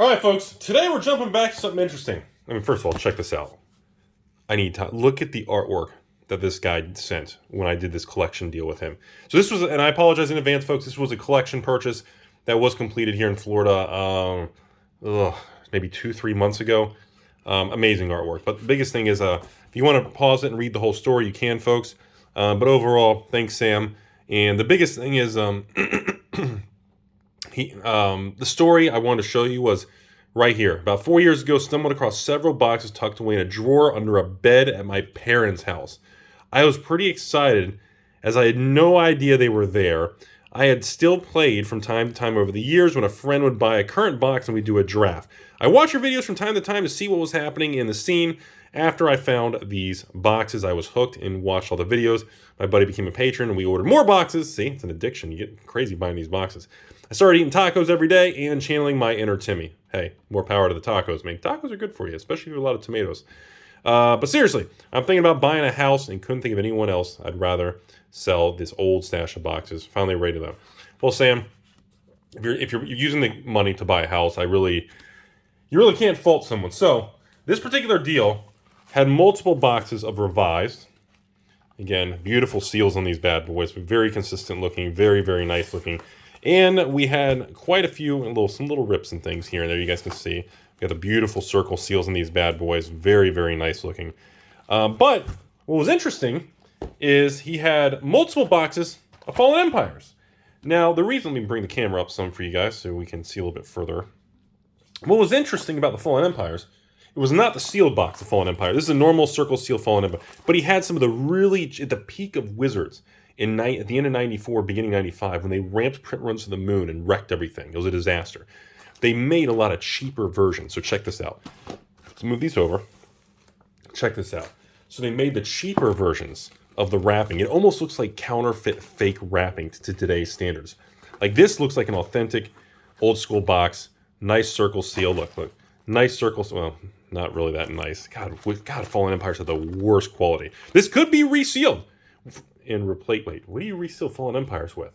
All right, folks, today we're jumping back to something interesting. I mean, first of all, check this out. I need to look at the artwork that this guy sent when I did this collection deal with him. So this was, and I apologize in advance, folks, this was a collection purchase that was completed here in Florida maybe 2-3 months ago. Amazing artwork. But the biggest thing is, if you want to pause it and read the whole story, you can, folks. But overall, thanks, Sam. And the biggest thing is, the story I wanted to show you was right here. About 4 years ago, stumbled across several boxes tucked away in a drawer under a bed at my parents' house. I was pretty excited as I had no idea they were there. I had still played from time to time over the years when a friend would buy a current box and we'd do a draft. I watched your videos from time to time to see what was happening in the scene. After I found these boxes, I was hooked and watched all the videos. My buddy became a patron and we ordered more boxes. See, it's an addiction. You get crazy buying these boxes. I started eating tacos every day and channeling my inner Timmy. Hey, more power to the tacos, man. Tacos are good for you, especially with a lot of tomatoes. But seriously, I'm thinking about buying a house and couldn't think of anyone else. I'd rather sell this old stash of boxes. Finally rated them. Well, Sam, if you're using the money to buy a house, you really can't fault someone. So this particular deal had multiple boxes of revised. Again, beautiful seals on these bad boys. Very consistent looking, very, very nice looking. And we had quite a few, some little rips and things here and there. You guys can see. We got the beautiful circle seals on these bad boys. Very, very nice looking. But what was interesting is he had multiple boxes of Fallen Empires. Now, the reason, let me bring the camera up some for you guys so we can see a little bit further. What was interesting about the Fallen Empires, it was not the sealed box of Fallen Empire. This is a normal circle seal Fallen Empire. But he had some of the really, at the peak of Wizards, at the end of 94, beginning 95, when they ramped print runs to the moon and wrecked everything. It was a disaster. They made a lot of cheaper versions. So check this out. Let's move these over. Check this out. So they made the cheaper versions of the wrapping. It almost looks like counterfeit fake wrapping to today's standards. Like this looks like an authentic old school box. Nice circle seal. Look. Nice circles. Well, not really that nice. God, Fallen Empires have the worst quality. This could be resealed. And replate. Wait, what do you reseal Fallen Empires with?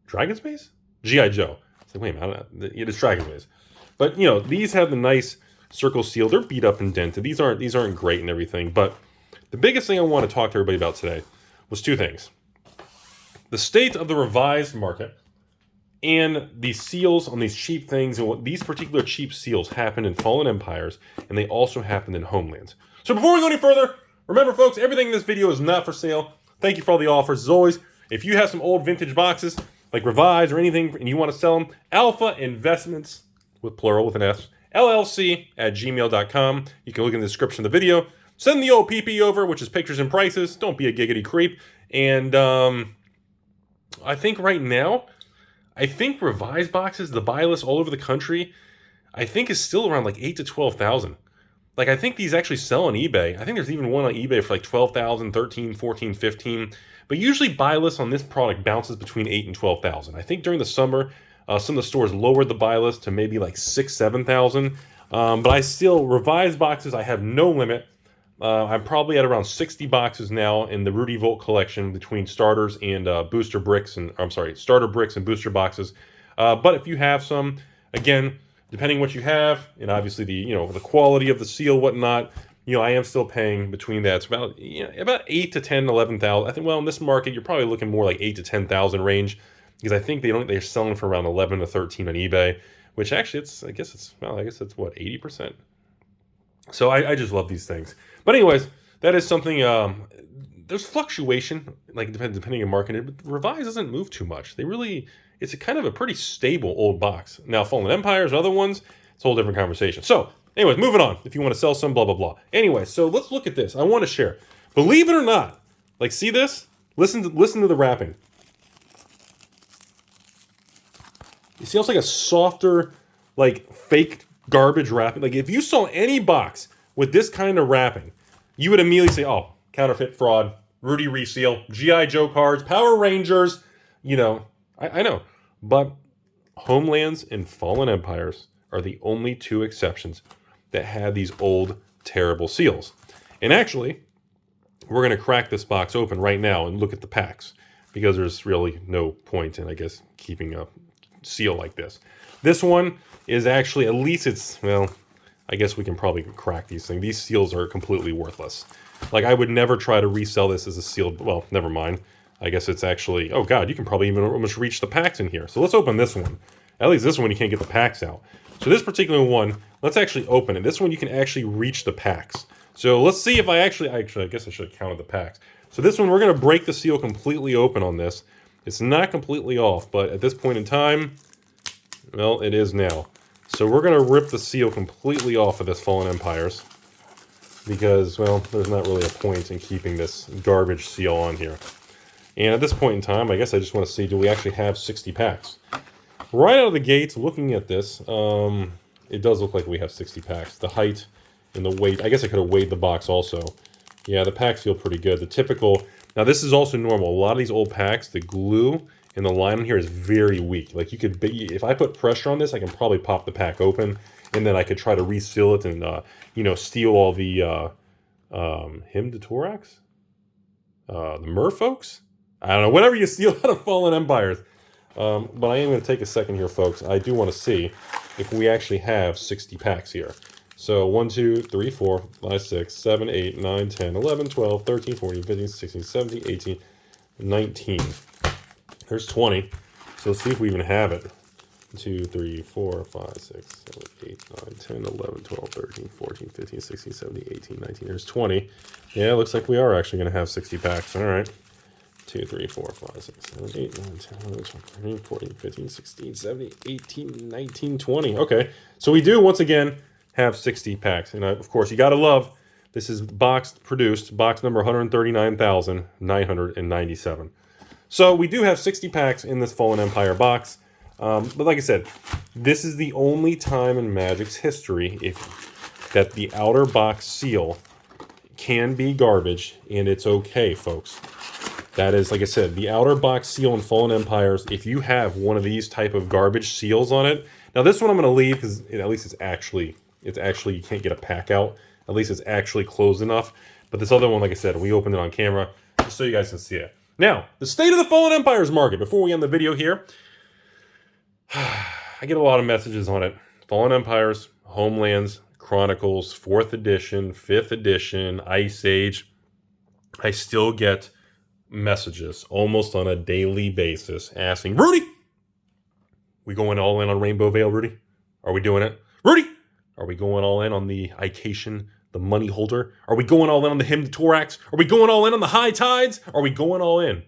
Dragon's Maze? G.I. Joe. It's like, wait a minute, it's Dragon's Maze. But you know, these have the nice circle seal. They're beat up and dented. These aren't great and everything. But the biggest thing I want to talk to everybody about today was two things: the state of the revised market and these seals on these cheap things. And what these particular cheap seals happened in Fallen Empires, and they also happened in Homelands. So before we go any further, remember, folks, everything in this video is not for sale. Thank you for all the offers. As always, if you have some old vintage boxes, like revised or anything, and you want to sell them, Alpha Investments, with plural with an S, LLC at gmail.com. You can look in the description of the video. Send the OPP over, which is pictures and prices. Don't be a giggity creep. And I think right now, revised boxes, the buy list all over the country, I think is still around like 8,000 to 12,000. Like, I think these actually sell on eBay. I think there's even one on eBay for like 12,000, 13, 14, 15. But usually buy list on this product bounces between 8,000 and 12,000. I think during the summer, some of the stores lowered the buy list to maybe like 6,000, 7,000. But I still, revised boxes, I have no limit. I'm probably at around 60 boxes now in the Rudy Volt collection between starters and booster bricks. Starter bricks and booster boxes. But if you have some, again, depending what you have, and obviously the quality of the seal, whatnot, I am still paying between that. It's about 8 to 10, 11,000. I think, well, in this market, you're probably looking more like 8 to 10,000 range, because I think they're selling for around 11 to 13 on eBay, which actually I guess it's what, 80%. So I just love these things. But anyways, that is something. There's fluctuation, like depending on market, but Revised doesn't move too much. It's a kind of a pretty stable old box. Now, Fallen Empires and other ones, it's a whole different conversation. So, anyways, moving on. If you want to sell some, blah, blah, blah. Anyway, so let's look at this. I want to share. Believe it or not, like, see this? Listen to the wrapping. You see, it's like a softer, like, fake garbage wrapping. Like, if you saw any box with this kind of wrapping, you would immediately say, oh, counterfeit, fraud, Rudy reseal, G.I. Joe cards, Power Rangers, I know. But Homelands and Fallen Empires are the only two exceptions that had these old, terrible seals. And actually, we're going to crack this box open right now and look at the packs, because there's really no point in, I guess, keeping seal like this. This one is actually, at least it's, well, I guess we can probably crack these things. These seals are completely worthless. Like, I would never try to resell this as a sealed, well, never mind. I guess it's actually, oh God, you can probably even almost reach the packs in here. So let's open this one. At least this one you can't get the packs out. So this particular one, let's actually open it. This one you can actually reach the packs. So let's see if I guess I should have counted the packs. So this one, we're gonna break the seal completely open on this. It's not completely off, but at this point in time, well, it is now. So we're gonna rip the seal completely off of this Fallen Empires because, well, there's not really a point in keeping this garbage seal on here. And at this point in time, I guess I just want to see, do we actually have 60 packs? Right out of the gates, looking at this, it does look like we have 60 packs. The height and the weight, I guess I could have weighed the box also. Yeah, the packs feel pretty good. The typical, now this is also normal. A lot of these old packs, the glue and the line on here is very weak. Like, you could, if I put pressure on this, I can probably pop the pack open, and then I could try to reseal it and, you know, steal all the, him to Torax? The merfolks? I don't know, whatever you steal out of Fallen Empires. But I am going to take a second here, folks. I do want to see if we actually have 60 packs here. So 1, 2, 3, 4, 5, 6, 7, 8, 9, 10, 11, 12, 13, 14, 15, 16, 17, 18, 19. There's 20. So let's see if we even have it. 2, 3, 4, 5, 6, 7, 8, 9, 10, 11, 12, 13, 14, 15, 16, 17, 18, 19. There's 20. Yeah, it looks like we are actually going to have 60 packs. All right. 2, 3, 4, 5, 6, 7, 8, 9, 10, 11, 12, 13, 14, 15, 16, 17, 18, 19, 20. Okay. So we do, once again, have 60 packs. And of course, you got to love, this is produced, box number 139,997. So we do have 60 packs in this Fallen Empire box. But like I said, this is the only time in Magic's history that the outer box seal can be garbage, and it's okay, folks. That is, like I said, the outer box seal in Fallen Empires, if you have one of these type of garbage seals on it. Now this one I'm going to leave because at least it's actually, you can't get a pack out. At least it's actually closed enough. But this other one, like I said, we opened it on camera just so you guys can see it. Now, the state of the Fallen Empires market, before we end the video here. I get a lot of messages on it. Fallen Empires, Homelands, Chronicles, 4th edition, 5th edition, Ice Age. I still get messages almost on a daily basis asking, Rudy, we going all in on Rainbow Veil, Rudy? Are we doing it? Rudy, are we going all in on the Ication, the money holder? Are we going all in on the Hymn to Torax? Are we going all in on the High Tides? Are we going all in?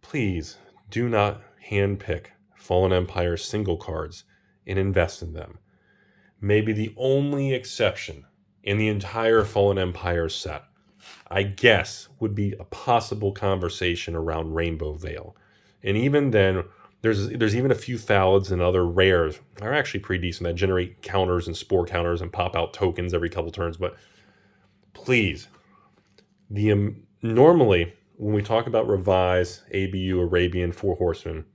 Please do not handpick Fallen Empire single cards and invest in them. Maybe the only exception in the entire Fallen Empire set, I guess, would be a possible conversation around Rainbow Veil. And even then, there's even a few Thalids and other rares that are actually pretty decent that generate counters and spore counters and pop out tokens every couple turns. But please, normally when we talk about Revise, ABU, Arabian, Four Horsemen,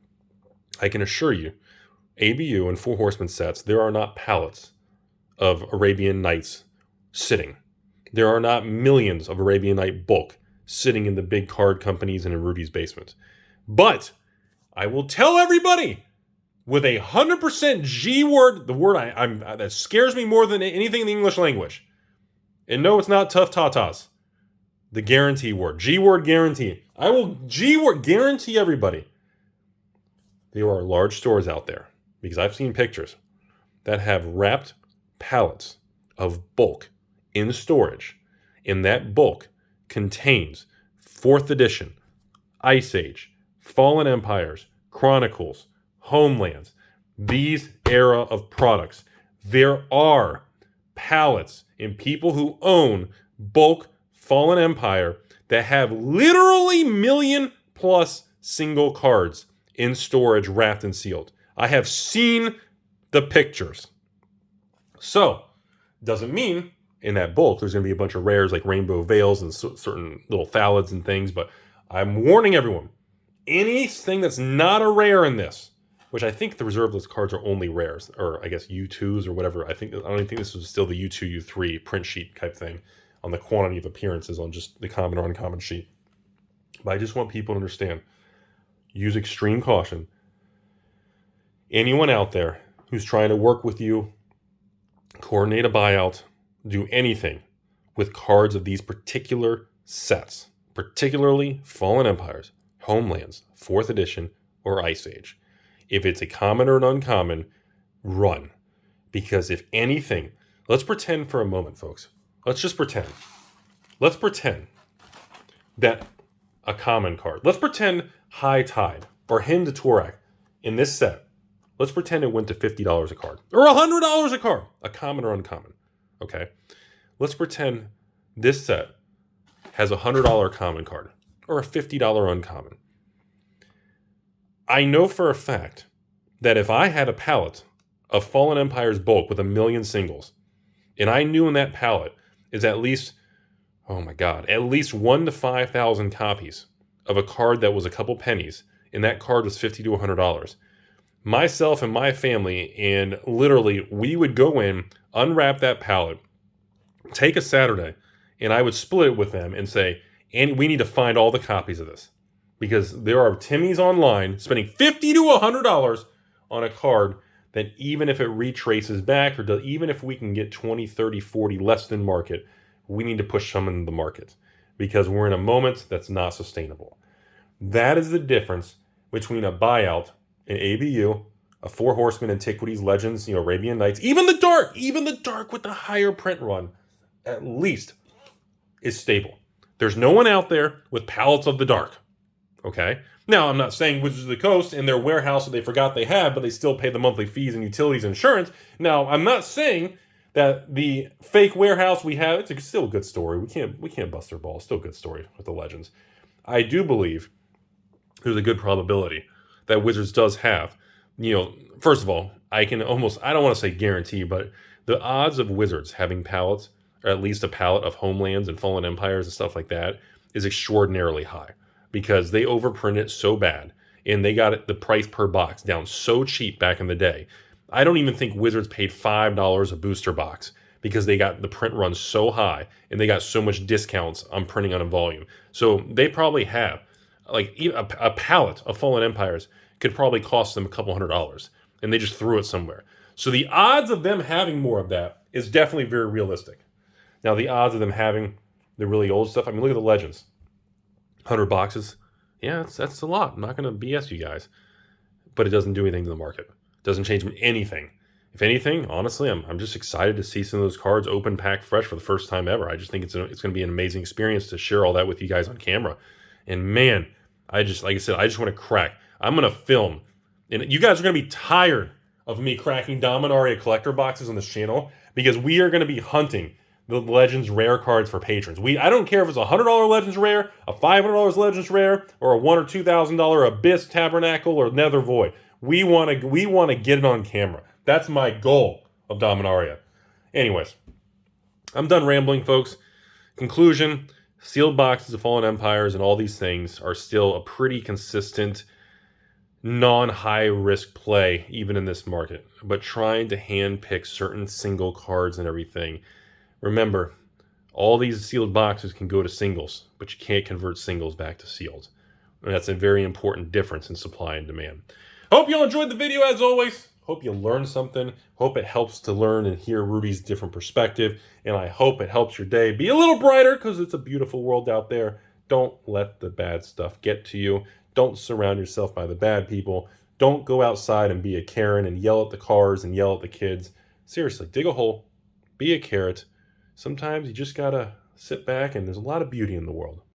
I can assure you, ABU and Four Horsemen sets, there are not pallets of Arabian Nights sitting. There are not millions of Arabian Night bulk sitting in the big card companies and in Rudy's basement. But I will tell everybody with 100% G word, the word that scares me more than anything in the English language. And no, it's not tough tatas. The guarantee word, G word guarantee. I will G word guarantee everybody. There are large stores out there, because I've seen pictures, that have wrapped pallets of bulk in storage, and that bulk contains 4th edition, Ice Age, Fallen Empires, Chronicles, Homelands, these era of products. There are pallets and people who own bulk Fallen Empire that have literally million plus single cards in storage, wrapped and sealed. I have seen the pictures. So, doesn't mean in that bulk there's going to be a bunch of rares like Rainbow Veils and certain little Thalids and things, but I'm warning everyone, anything that's not a rare in this, which I think the reserve list cards are only rares, or I guess U2s or whatever. I don't even think this was still the U2, U3 print sheet type thing on the quantity of appearances on just the common or uncommon sheet. But I just want people to understand, use extreme caution. Anyone out there who's trying to work with you, coordinate a buyout, do anything with cards of these particular sets, particularly Fallen Empires, Homelands, 4th Edition, or Ice Age. If it's a common or an uncommon, run. Because if anything, let's pretend for a moment, folks. Let's just pretend. Let's pretend that a common card. Let's pretend High Tide or Hin to Torak in this set. Let's pretend it went to $50 a card or $100 a card, a common or uncommon. Okay. Let's pretend this set has a $100 common card or a $50 uncommon. I know for a fact that if I had a palette of Fallen Empires bulk with 1 million singles, and I knew in that palette is at least, oh my God, at least 1,000 to 5,000 copies of a card that was a couple pennies, and that card was $50 to $100. Myself and my family, and literally, we would go in, unwrap that palette, take a Saturday, and I would split it with them and say, and we need to find all the copies of this. Because there are Timmies online spending $50 to $100 on a card that even if it retraces back, or even if we can get 20, 30, 40 less than market, we need to push some into the market. Because we're in a moment that's not sustainable. That is the difference between a buyout, an ABU, a Four Horsemen, Antiquities, Legends, Arabian Nights, even the dark with the higher print run, at least is stable. There's no one out there with palettes of the dark. Okay? Now, I'm not saying Wizards of the Coast in their warehouse that they forgot they had, but they still pay the monthly fees and utilities and insurance. Now, I'm not saying that the fake warehouse we have, it's still a good story. We can't bust their balls. Still a good story with the Legends. I do believe there's a good probability that Wizards does have, first of all, I don't want to say guarantee, but the odds of Wizards having palettes, or at least a palette of Homelands and Fallen Empires and stuff like that, is extraordinarily high. Because they overprint it so bad, and they got the price per box down so cheap back in the day. I don't even think Wizards paid $5 a booster box because they got the print run so high, and they got so much discounts on printing on a volume. So they probably have, like, a palette of Fallen Empires could probably cost them a couple $100, and they just threw it somewhere. So the odds of them having more of that is definitely very realistic. Now, the odds of them having the really old stuff, I mean, look at the Legends. 100 boxes. Yeah, that's a lot. I'm not going to BS you guys. But it doesn't do anything to the market. It doesn't change anything. If anything, honestly, I'm just excited to see some of those cards open, packed, fresh for the first time ever. I just think it's going to be an amazing experience to share all that with you guys on camera. And man, like I said, I just want to crack. I'm going to film. And you guys are going to be tired of me cracking Dominaria collector boxes on this channel because we are going to be hunting the Legends rare cards for patrons. I don't care if it's a $100 Legends rare, a $500 Legends rare, or a $1,000 or $2,000 Abyss, Tabernacle, or Nether Void. We want to get it on camera. That's my goal of Dominaria. Anyways, I'm done rambling, folks. Conclusion: sealed boxes of Fallen Empires and all these things are still a pretty consistent, non-high risk play, even in this market. But trying to handpick certain single cards and everything. Remember, all these sealed boxes can go to singles, but you can't convert singles back to sealed. And that's a very important difference in supply and demand. Hope you all enjoyed the video as always. Hope you learned something. Hope it helps to learn and hear Rudy's different perspective. And I hope it helps your day be a little brighter because it's a beautiful world out there. Don't let the bad stuff get to you. Don't surround yourself by the bad people. Don't go outside and be a Karen and yell at the cars and yell at the kids. Seriously, dig a hole. Be a carrot. Sometimes you just gotta sit back, and there's a lot of beauty in the world.